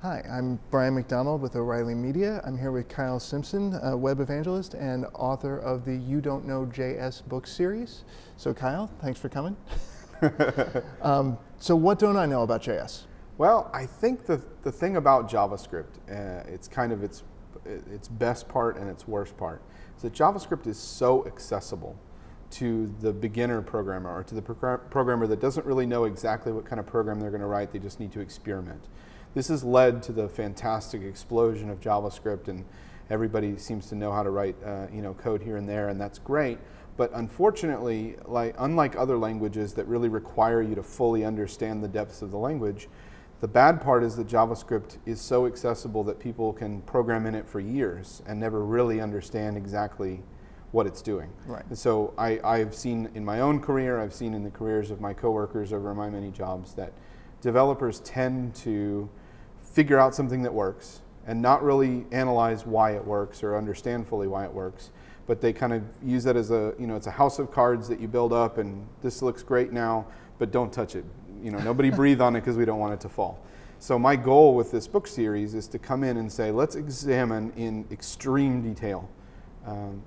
Hi, I'm Brian McDonald with O'Reilly Media. I'm here with Kyle Simpson, a web evangelist and author of the You Don't Know JS book series. So Kyle, thanks for coming. So what don't I know about JS? Well, I think the thing about JavaScript, it's kind of its best part and its worst part, is that JavaScript is so accessible to the beginner programmer or to the programmer that doesn't really know exactly what kind of program they're going to write. They just need to experiment. This has led to the fantastic explosion of JavaScript, and everybody seems to know how to write code here and there, and that's great. But unfortunately, unlike other languages that really require you to fully understand the depths of the language, the bad part is that JavaScript is so accessible that people can program in it for years and never really understand exactly what it's doing. Right. And so I've seen in my own career, I've seen in the careers of my coworkers over my many jobs, that developers tend to figure out something that works and not really analyze why it works or understand fully why it works. But they kind of use that as it's a house of cards that you build up, and this looks great now, but don't touch it. Nobody breathe on it because we don't want it to fall. So my goal with this book series is to come in and say, let's examine in extreme detail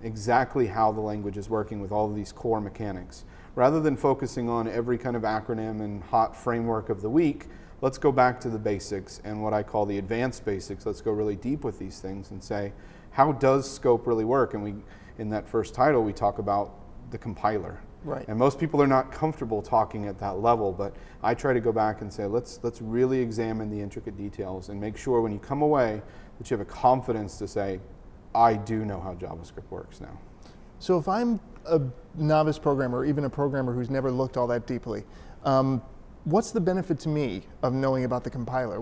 exactly how the language is working with all of these core mechanics. Rather than focusing on every kind of acronym and hot framework of the week, let's go back to the basics and what I call the advanced basics. Let's go really deep with these things and say, how does scope really work? And in that first title, we talk about the compiler. Right. And most people are not comfortable talking at that level, but I try to go back and say, let's really examine the intricate details and make sure when you come away that you have a confidence to say, I do know how JavaScript works now. So if I'm a novice programmer, or even a programmer who's never looked all that deeply, what's the benefit to me of knowing about the compiler?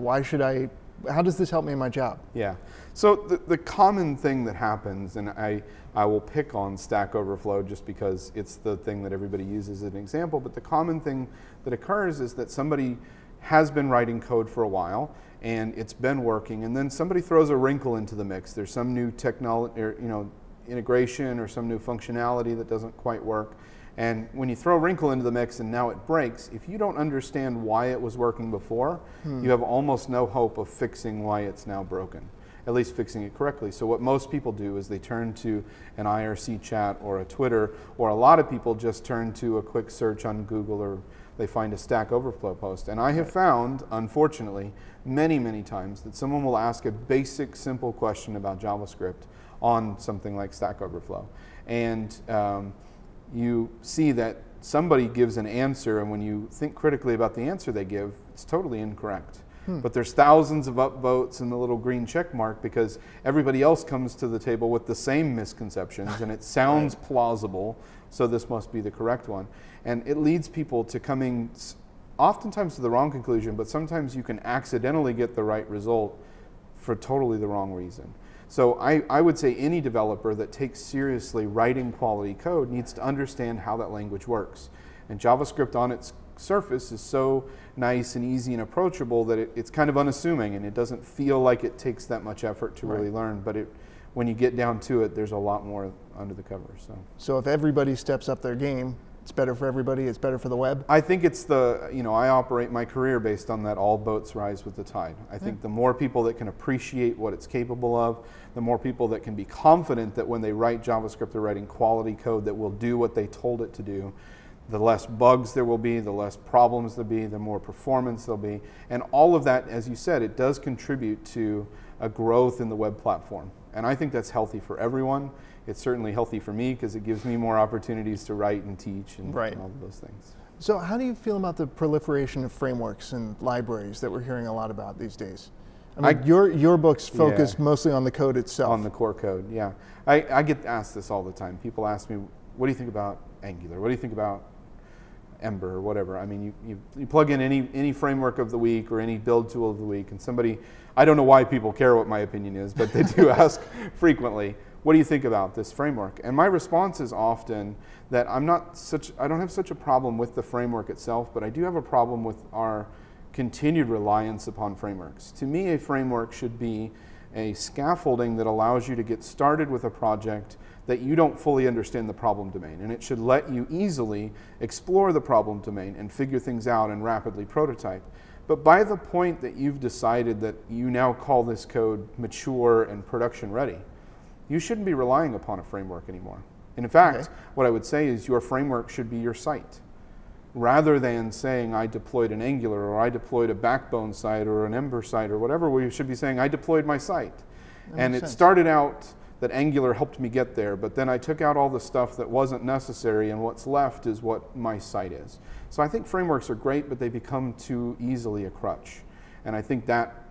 How does this help me in my job? Yeah, so the common thing that happens, and I will pick on Stack Overflow just because it's the thing that everybody uses as an example, but the common thing that occurs is that somebody has been writing code for a while and it's been working, and then somebody throws a wrinkle into the mix. There's some new technology, or, integration or some new functionality that doesn't quite work. And when you throw a wrinkle into the mix and now it breaks, if you don't understand why it was working before, you have almost no hope of fixing why it's now broken, at least fixing it correctly. So what most people do is they turn to an IRC chat or a Twitter, or a lot of people just turn to a quick search on Google, or they find a Stack Overflow post. And I have found, unfortunately, many, many times that someone will ask a basic, simple question about JavaScript on something like Stack Overflow. And you see that somebody gives an answer, and when you think critically about the answer they give, it's totally incorrect. But there's thousands of upvotes and the little green check mark because everybody else comes to the table with the same misconceptions, and it sounds plausible, so this must be the correct one. And it leads people to coming oftentimes to the wrong conclusion, but sometimes you can accidentally get the right result for totally the wrong reason. So I would say any developer that takes seriously writing quality code needs to understand how that language works. And JavaScript on its surface is so nice and easy and approachable that it's kind of unassuming, and it doesn't feel like it takes that much effort to really learn. But when you get down to it, there's a lot more under the cover. So if everybody steps up their game, it's better for everybody, it's better for the web? I think it's I operate my career based on that all boats rise with the tide. I think the more people that can appreciate what it's capable of, the more people that can be confident that when they write JavaScript, they're writing quality code that will do what they told it to do, the less bugs there will be, the less problems there'll be, the more performance there'll be. And all of that, as you said, it does contribute to a growth in the web platform. And I think that's healthy for everyone. It's certainly healthy for me because it gives me more opportunities to write and teach and all of those things. So how do you feel about the proliferation of frameworks and libraries that we're hearing a lot about these days? I mean, your books focus mostly on the code itself. On the core code, yeah. I get asked this all the time. People ask me, what do you think about Angular? What do you think about Ember or whatever? I mean, you plug in any framework of the week or any build tool of the week, and somebody, I don't know why people care what my opinion is, but they do ask frequently, what do you think about this framework? And my response is often that I don't have such a problem with the framework itself, but I do have a problem with our continued reliance upon frameworks. To me, a framework should be a scaffolding that allows you to get started with a project that you don't fully understand the problem domain, and it should let you easily explore the problem domain and figure things out and rapidly prototype. But by the point that you've decided that you now call this code mature and production ready, you shouldn't be relying upon a framework anymore. And in fact, what I would say is your framework should be your site. Rather than saying I deployed an Angular or I deployed a Backbone site or an Ember site or whatever, we should be saying I deployed my site. And it started out that Angular helped me get there, but then I took out all the stuff that wasn't necessary, and what's left is what my site is. So I think frameworks are great, but they become too easily a crutch. And I think that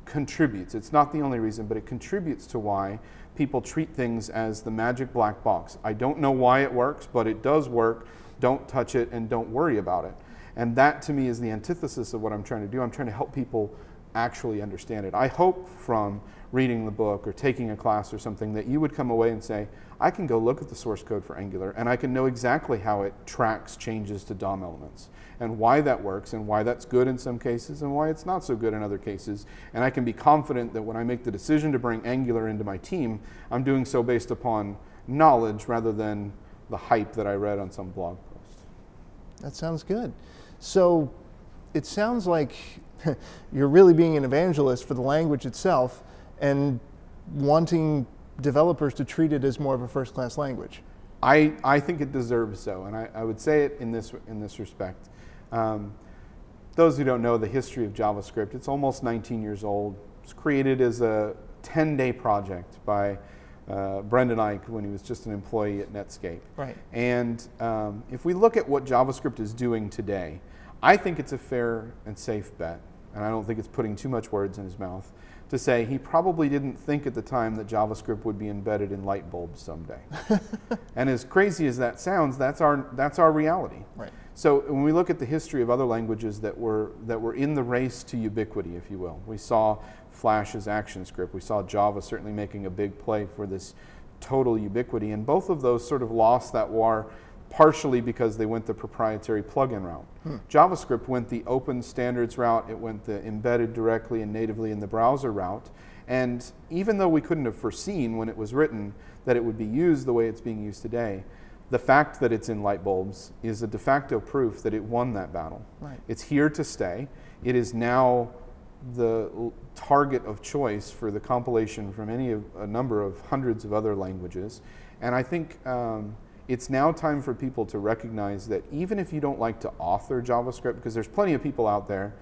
contributes. It's not the only reason, but it contributes to why people treat things as the magic black box. I don't know why it works, but it does work. Don't touch it and don't worry about it. And that to me is the antithesis of what I'm trying to do. I'm trying to help people actually understand it. I hope from reading the book or taking a class or something that you would come away and say, I can go look at the source code for Angular and I can know exactly how it tracks changes to DOM elements and why that works and why that's good in some cases and why it's not so good in other cases. And I can be confident that when I make the decision to bring Angular into my team, I'm doing so based upon knowledge rather than the hype that I read on some blog post. That sounds good. So it sounds like you're really being an evangelist for the language itself and wanting developers to treat it as more of a first-class language. I think it deserves so, and I would say it in this respect. Those who don't know the history of JavaScript, it's almost 19 years old. It was created as a 10-day project by Brendan Eich when he was just an employee at Netscape. Right. And if we look at what JavaScript is doing today, I think it's a fair and safe bet, and I don't think it's putting too much words in his mouth, to say he probably didn't think at the time that JavaScript would be embedded in light bulbs someday. And as crazy as that sounds, that's our reality. Right. So when we look at the history of other languages that were in the race to ubiquity, if you will, we saw Flash's ActionScript, we saw Java certainly making a big play for this total ubiquity, and both of those sort of lost that war partially because they went the proprietary plugin route. JavaScript went the open standards route, it went the embedded directly and natively in the browser route, and even though we couldn't have foreseen when it was written that it would be used the way it's being used today, the fact that it's in light bulbs is a de facto proof that it won that battle. Right. It's here to stay. It is now the target of choice for the compilation from a number of hundreds of other languages, and I think it's now time for people to recognize that even if you don't like to author JavaScript, because there's plenty of people out there,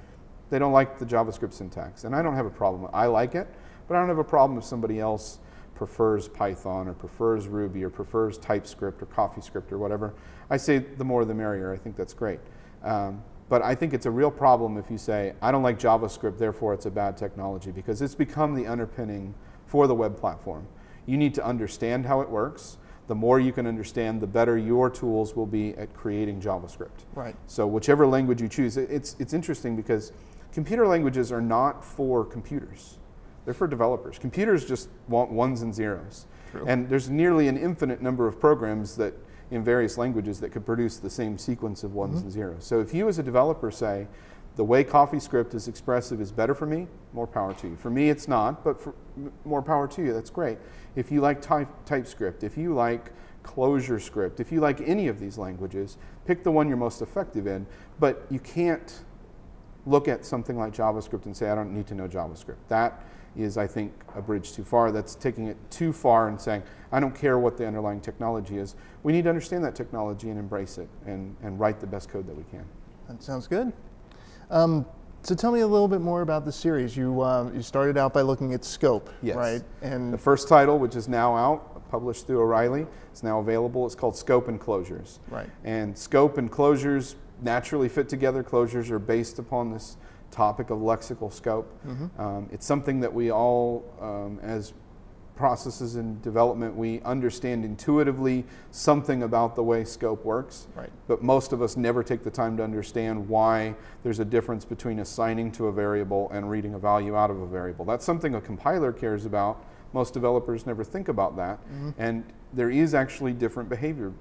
they don't like the JavaScript syntax. And I don't have a problem. I like it, but I don't have a problem if somebody else prefers Python or prefers Ruby or prefers TypeScript or CoffeeScript or whatever. I say the more the merrier. I think that's great. But I think it's a real problem if you say, I don't like JavaScript, therefore it's a bad technology, because it's become the underpinning for the web platform. You need to understand how it works. The more you can understand, the better your tools will be at creating JavaScript. Right. So whichever language you choose, it's interesting because computer languages are not for computers. They're for developers. Computers just want ones and zeros. True. And there's nearly an infinite number of programs that in various languages that could produce the same sequence of ones and zeros. So if you as a developer say, the way CoffeeScript is expressive is better for me, more power to you. For me, it's not, but for more power to you. That's great. If you like TypeScript, if you like ClojureScript, if you like any of these languages, pick the one you're most effective in. But you can't look at something like JavaScript and say, I don't need to know JavaScript. That is, I think, a bridge too far. That's taking it too far and saying, I don't care what the underlying technology is. We need to understand that technology and embrace it and write the best code that we can. That sounds good. So tell me a little bit more about the series. You started out by looking at scope, yes. right? And the first title, which is now out, published through O'Reilly, is now available. It's called Scope and Closures. Right. And scope and closures naturally fit together. Closures are based upon this topic of lexical scope. It's something that we all, as processes in development, we understand intuitively something about the way scope works. Right. But most of us never take the time to understand why there's a difference between assigning to a variable and reading a value out of a variable. That's something a compiler cares about. Most developers never think about that. And there is actually different behavior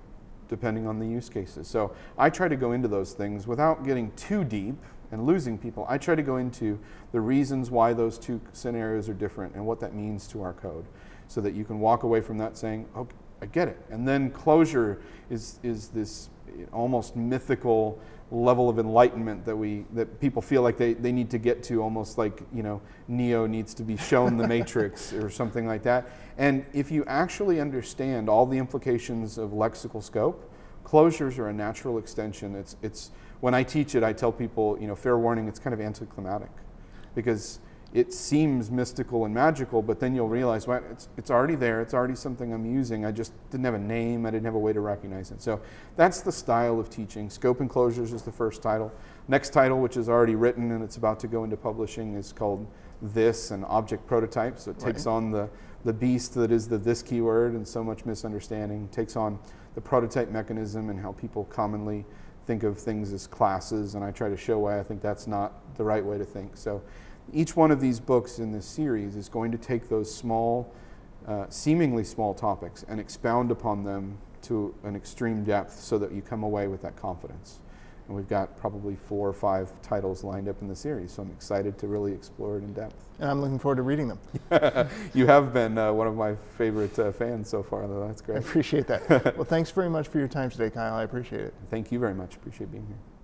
depending on the use cases. So I try to go into those things without getting too deep and losing people. I try to go into the reasons why those two scenarios are different and what that means to our code, so that you can walk away from that saying, okay, I get it. And then closure is this almost mythical level of enlightenment that people feel like they need to get to, almost like, you know, Neo needs to be shown the Matrix or something like that. And if you actually understand all the implications of lexical scope, closures are a natural extension. It's when I teach it, I tell people, you know, fair warning, it's kind of anticlimactic, because it seems mystical and magical, but then you'll realize, well, it's already there. It's already something I'm using. I just didn't have a name. I didn't have a way to recognize it. So that's the style of teaching. Scope and Closures is the first title. Next title, which is already written and it's about to go into publishing, is called This, and Object Prototype. So it takes on the beast that is the this keyword and so much misunderstanding, takes on the prototype mechanism and how people commonly think of things as classes, and I try to show why I think that's not the right way to think. So each one of these books in this series is going to take those small, seemingly small topics and expound upon them to an extreme depth so that you come away with that confidence. And we've got probably 4 or 5 titles lined up in the series, so I'm excited to really explore it in depth. And I'm looking forward to reading them. You have been one of my favorite fans so far, though. That's great. I appreciate that. Well, thanks very much for your time today, Kyle. I appreciate it. Thank you very much. Appreciate being here.